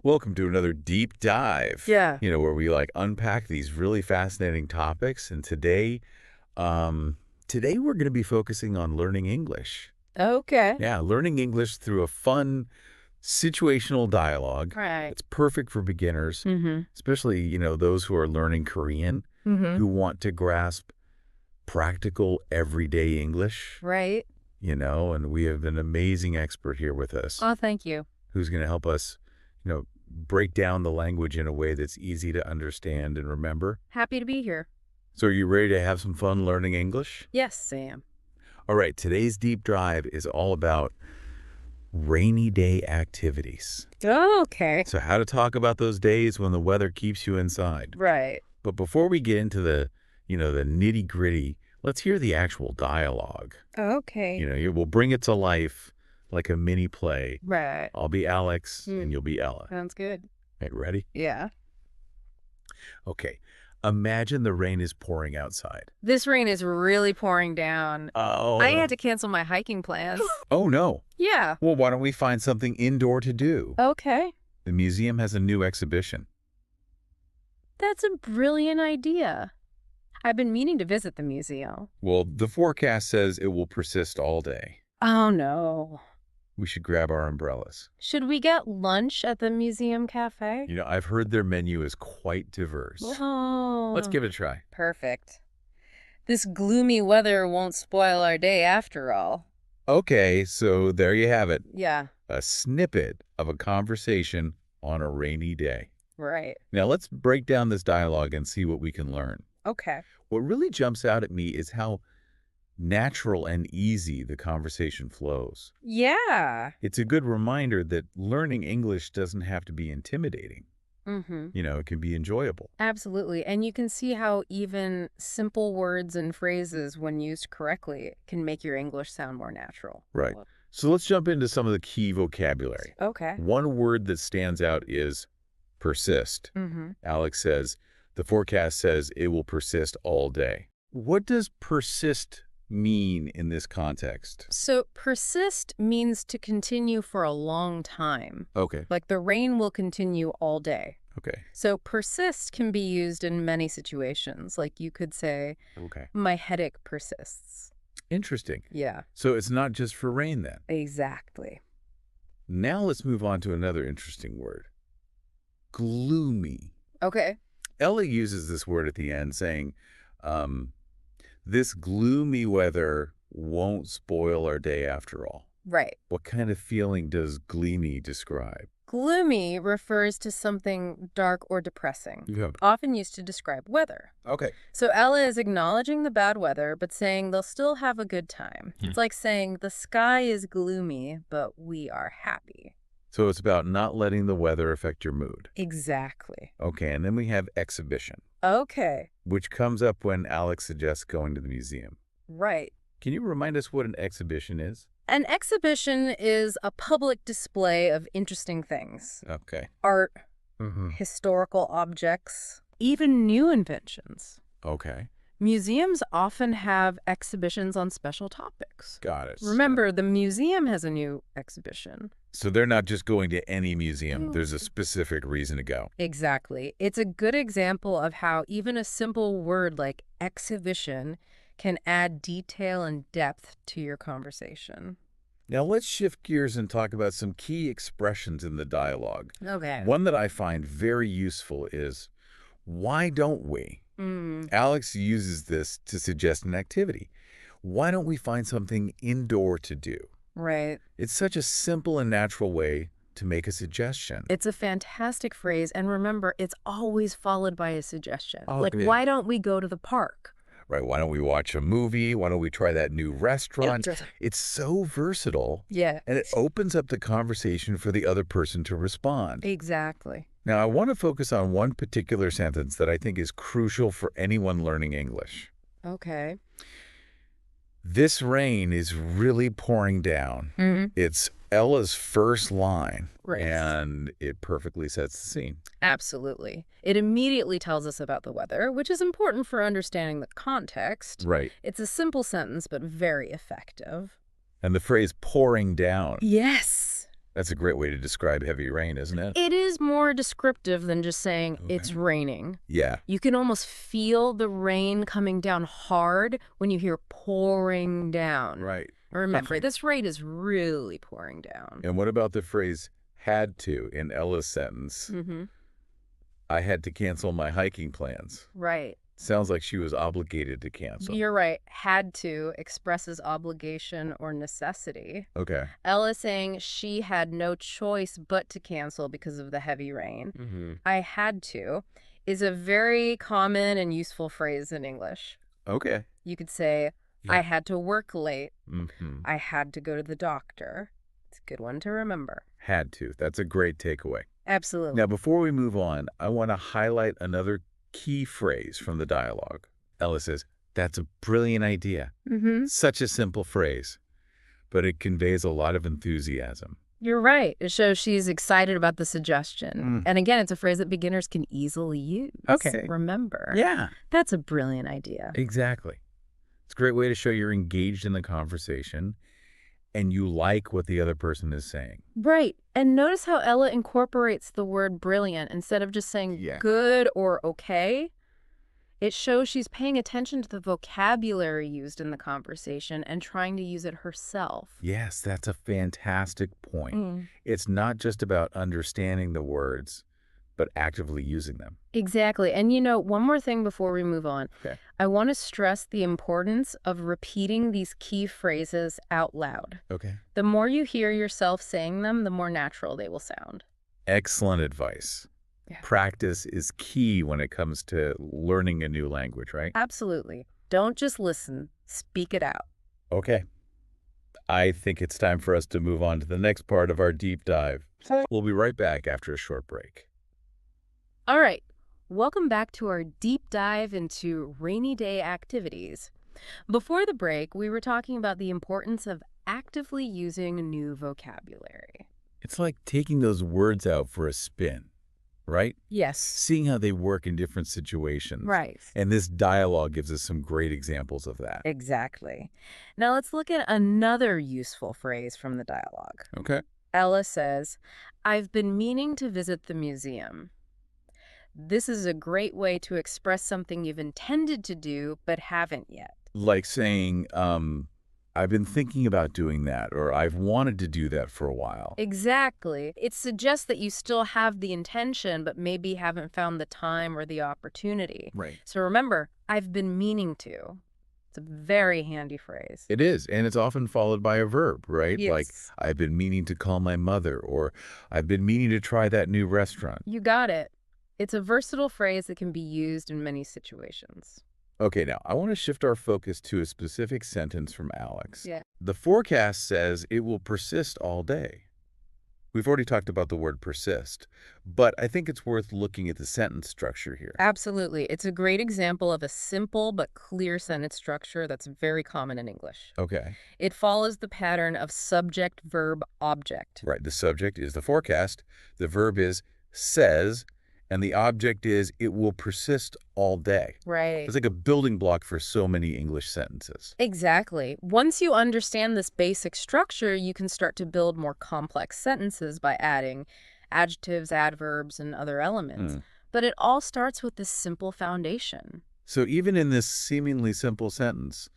Welcome to another deep dive. Yeah. Where we unpack these really fascinating topics. And today we're going to be focusing on learning English. Okay. Yeah, learning English through a fun situational dialogue. Right. It's perfect for beginners, Mm-hmm. especially, those who are learning Korean, Mm-hmm. who want to grasp practical everyday English, Right. and we have an amazing expert here with us Oh, thank you. who's going to help us, break down the language in a way that's easy to understand and remember. Happy to be here. So are you ready to have some fun learning English? Yes, Sam. All right, today's deep dive is all about rainy day activities. Okay. So how to talk about those days when the weather keeps you inside. Right. But before we get into the nitty-gritty, let's hear the actual dialogue. Okay. We'll bring it to life like a mini play. Right. I'll be Alex and you'll be Ella. Sounds good. Okay, ready? Yeah. Okay. Imagine the rain is pouring outside. This rain is really pouring down. Oh, I no. had to cancel my hiking plans. Oh, no. Yeah. Well, why don't we find something indoor to do? Okay. The museum has a new exhibition. That's a brilliant idea. I've been meaning to visit the museum. Well, the forecast says it will persist all day. Oh, no. We should grab our umbrellas. Should we get lunch at the museum cafe? I've heard their menu is quite diverse. Oh. Let's give it a try. Perfect. This gloomy weather won't spoil our day after all. Okay, so there you have it. Yeah, A snippet of a conversation on a rainy day. right. Now, let's break down this dialogue and see what we can learn. Okay. What really jumps out at me is how natural and easy the conversation flows. Yeah. It's a good reminder that learning English doesn't have to be intimidating. Mm-hmm. It can be enjoyable. Absolutely. And you can see how even simple words and phrases, when used correctly, can make your English sound more natural. Right. So let's jump into some of the key vocabulary. Okay. One word that stands out is persist. Mm-hmm. Alex says, the forecast says it will persist all day. What does persist mean in this context? So persist means to continue for a long time. Okay. Like the rain will continue all day. Okay. So persist can be used in many situations. Like you could say, Okay. my headache persists. Interesting. Yeah, So it's not just for rain then. exactly. Now let's move on to another interesting word. Gloomy. Okay. Ella uses this word at the end saying, this gloomy weather won't spoil our day after all. Right. What kind of feeling does gloomy describe? Gloomy refers to something dark or depressing, Yeah. often used to describe weather. Okay. So Ella is acknowledging the bad weather, but saying they'll still have a good time. It's like saying the sky is gloomy, but we are happy. So it's about not letting the weather affect your mood. Exactly. Okay, and then we have exhibition, Okay. which comes up when Alex suggests going to the museum. Right. Can you remind us what an exhibition is? An exhibition is a public display of interesting things. Okay. Art, Mm-hmm. historical objects, even new inventions. Okay. Museums often have exhibitions on special topics. Got it. Remember, the museum has a new exhibition. So they're not just going to any museum. No. There's a specific reason to go. Exactly. It's a good example of how even a simple word like exhibition can add detail and depth to your conversation. Now let's shift gears and talk about some key expressions in the dialogue. Okay. One that I find very useful is, why don't we? Alex uses this to suggest an activity. Why don't we find something indoor to do? Right. It's such a simple and natural way to make a suggestion. It's a fantastic phrase, and remember, it's always followed by a suggestion. Oh, Like, yeah. why don't we go to the park? Right? Why don't we watch a movie? Why don't we try that new restaurant? It's so versatile, Yeah. and it opens up the conversation for the other person to respond. Exactly. Now, I want to focus on one particular sentence that I think is crucial for anyone learning English. Okay. This rain is really pouring down. Mm-hmm. It's Ella's first line, Right. and it perfectly sets the scene. Absolutely. It immediately tells us about the weather, which is important for understanding the context. Right. It's a simple sentence, but very effective. And the phrase pouring down. Yes. That's a great way to describe heavy rain, isn't it? It is more descriptive than just saying it's Okay. raining. Yeah. You can almost feel the rain coming down hard when you hear pouring down. Right. Remember, this rain is really pouring down. And what about the phrase had to in Ella's sentence? Mm-hmm. I had to cancel my hiking plans. Right. Sounds like she was obligated to cancel. You're right. Had to expresses obligation or necessity. Okay. Ella saying she had no choice but to cancel because of the heavy rain. Mm-hmm. I had to is a very common and useful phrase in English. Okay. You could say, I Yeah. had to work late. Mm-hmm. I had to go to the doctor. It's a good one to remember. Had to. That's a great takeaway. Absolutely. Now, before we move on, I want to highlight another key phrase from the dialogue. Ella says, that's a brilliant idea. Mm-hmm. Such a simple phrase, but it conveys a lot of enthusiasm. You're right. It shows she's excited about the suggestion. And again, it's a phrase that beginners can easily use. Okay. Remember. Yeah. That's a brilliant idea. Exactly. It's a great way to show you're engaged in the conversation and you like what the other person is saying. Right. And notice how Ella incorporates the word brilliant instead of just saying good or okay. It shows she's paying attention to the vocabulary used in the conversation and trying to use it herself. Yes, that's a fantastic point. Mm. It's not just about understanding the words, but actively using them. Exactly. And one more thing before we move on. Okay. I want to stress the importance of repeating these key phrases out loud. Okay. The more you hear yourself saying them, the more natural they will sound. Excellent advice. Yeah. Practice is key when it comes to learning a new language, right? Absolutely. Don't just listen. Speak it out. Okay. I think it's time for us to move on to the next part of our deep dive. We'll be right back after a short break. All right. Welcome back to our deep dive into rainy day activities. Before the break, we were talking about the importance of actively using new vocabulary. It's like taking those words out for a spin, right? Yes. Seeing how they work in different situations. Right. And this dialogue gives us some great examples of that. Exactly. Now let's look at another useful phrase from the dialogue. Okay. Ella says, I've been meaning to visit the museum. This is a great way to express something you've intended to do but haven't yet. Like saying, I've been thinking about doing that, or I've wanted to do that for a while. Exactly. It suggests that you still have the intention, but maybe haven't found the time or the opportunity. Right. So remember, I've been meaning to. It's a very handy phrase. It is, and it's often followed by a verb, right? Yes. Like, I've been meaning to call my mother, or I've been meaning to try that new restaurant. You got it. It's a versatile phrase that can be used in many situations. Okay, now, I want to shift our focus to a specific sentence from Alex. Yeah. The forecast says it will persist all day. We've already talked about the word persist, but I think it's worth looking at the sentence structure here. Absolutely. It's a great example of a simple but clear sentence structure that's very common in English. Okay. It follows the pattern of subject, verb, object. Right. The subject is the forecast, the verb is says, and the object is it will persist all day. Right. It's like a building block for so many English sentences. Exactly. Once you understand this basic structure, you can start to build more complex sentences by adding adjectives, adverbs, and other elements. But it all starts with this simple foundation. So even in this seemingly simple sentence,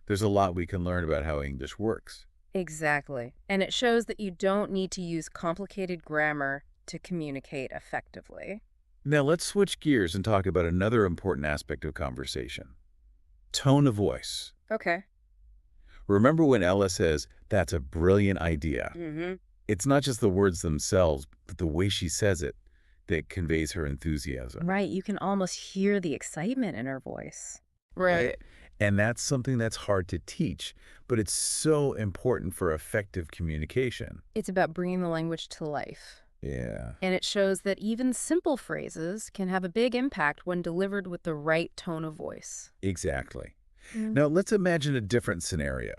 there's a lot we can learn about how English works. Exactly. And it shows that you don't need to use complicated grammar to communicate effectively. Now let's switch gears and talk about another important aspect of conversation. Tone of voice. Okay. Remember when Ella says, that's a brilliant idea. Mm-hmm. It's not just the words themselves, but the way she says it that conveys her enthusiasm. Right. You can almost hear the excitement in her voice. And that's something that's hard to teach, but it's so important for effective communication. It's about bringing the language to life. Yeah. And it shows that even simple phrases can have a big impact when delivered with the right tone of voice. Exactly. Now, let's imagine a different scenario.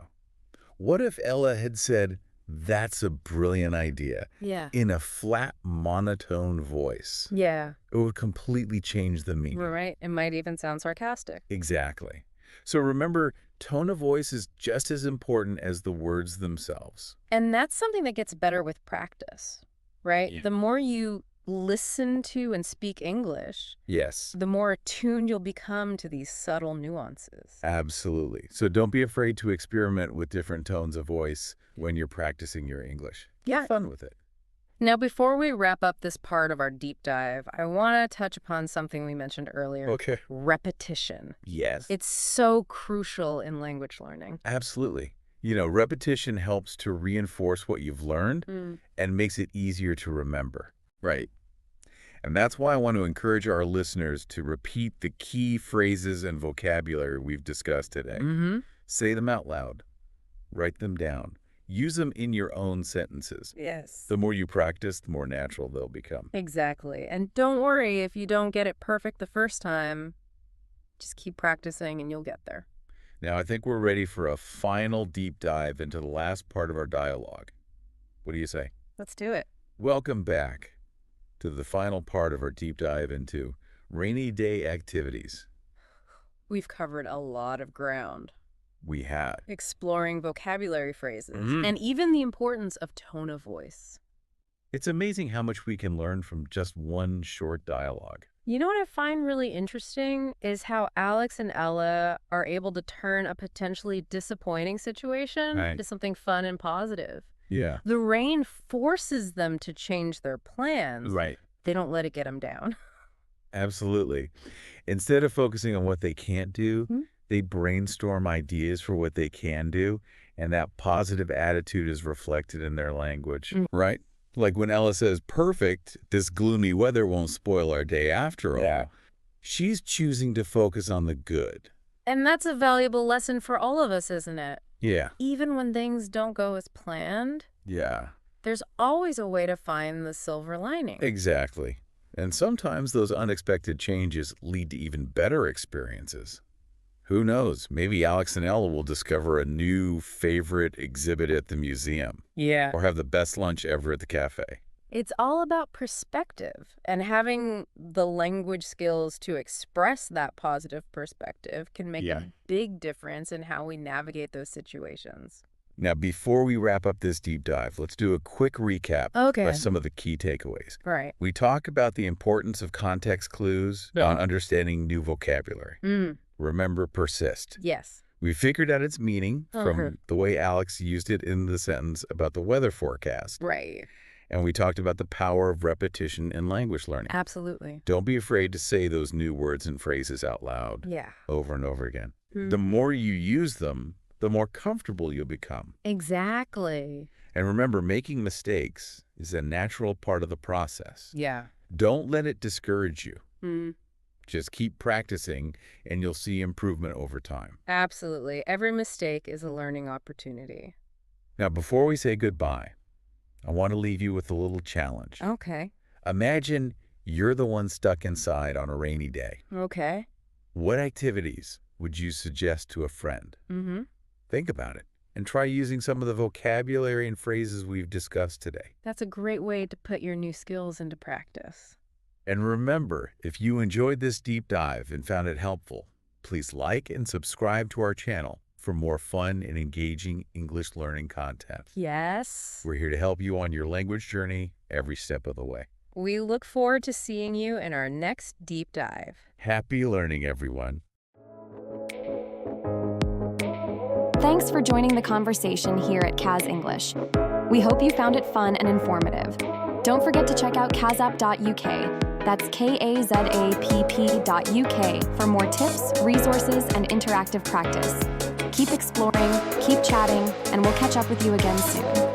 What if Ella had said, that's a brilliant idea, in a flat, monotone voice? Yeah. It would completely change the meaning. Right. It might even sound sarcastic. Exactly. So remember, tone of voice is just as important as the words themselves. And that's something that gets better with practice, right? Yeah. The more you listen to and speak English, Yes, the more attuned you'll become to these subtle nuances. absolutely. So don't be afraid to experiment with different tones of voice when you're practicing your English. Yeah. Have fun with it. Now, before we wrap up this part of our deep dive, I want to touch upon something we mentioned earlier. Okay. Repetition. Yes. It's so crucial in language learning. Absolutely. Repetition helps to reinforce what you've learned and makes it easier to remember. Right. And that's why I want to encourage our listeners to repeat the key phrases and vocabulary we've discussed today. Say them out loud. Write them down. Use them in your own sentences. Yes. The more you practice, the more natural they'll become. Exactly. And don't worry if you don't get it perfect the first time. Just keep practicing and you'll get there. Now, I think we're ready for a final deep dive into the last part of our dialogue. What do you say? Let's do it. Welcome back to the final part of our deep dive into rainy day activities. We've covered a lot of ground. We had. Exploring vocabulary phrases and even the importance of tone of voice. It's amazing how much we can learn from just one short dialogue. You know what I find really interesting is how Alex and Ella are able to turn a potentially disappointing situation into something fun and positive. Yeah. The rain forces them to change their plans. Right. They don't let it get them down. Absolutely. Instead of focusing on what they can't do, they brainstorm ideas for what they can do, and that positive attitude is reflected in their language, right? Like when Ella says, perfect, this gloomy weather won't spoil our day after all. She's choosing to focus on the good. And that's a valuable lesson for all of us, isn't it? Yeah. Even when things don't go as planned, there's always a way to find the silver lining. Exactly. And sometimes those unexpected changes lead to even better experiences. Who knows? Maybe Alex and Ella will discover a new favorite exhibit at the museum. Yeah. Or have the best lunch ever at the cafe. It's all about perspective, and having the language skills to express that positive perspective can make a big difference in how we navigate those situations. Now, before we wrap up this deep dive, let's do a quick recap of some of the key takeaways. Right. We talk about the importance of context clues on understanding new vocabulary. Remember, persist. Yes. We figured out its meaning from the way Alex used it in the sentence about the weather forecast. Right. And we talked about the power of repetition in language learning. Absolutely. Don't be afraid to say those new words and phrases out loud over and over again. The more you use them, the more comfortable you'll become. Exactly. And remember, making mistakes is a natural part of the process. Yeah. Don't let it discourage you. Just keep practicing, and you'll see improvement over time. Absolutely. Every mistake is a learning opportunity. Now, before we say goodbye, I want to leave you with a little challenge. Okay. Imagine you're the one stuck inside on a rainy day. Okay. What activities would you suggest to a friend? Think about it and try using some of the vocabulary and phrases we've discussed today. That's a great way to put your new skills into practice. And remember, if you enjoyed this deep dive and found it helpful, please like and subscribe to our channel for more fun and engaging English learning content. Yes. We're here to help you on your language journey every step of the way. We look forward to seeing you in our next deep dive. Happy learning, everyone. Thanks for joining the conversation here at Kaz English. We hope you found it fun and informative. Don't forget to check out kazapp.uk. That's kazapp.uk for more tips, resources, and interactive practice. Keep exploring, keep chatting, and we'll catch up with you again soon.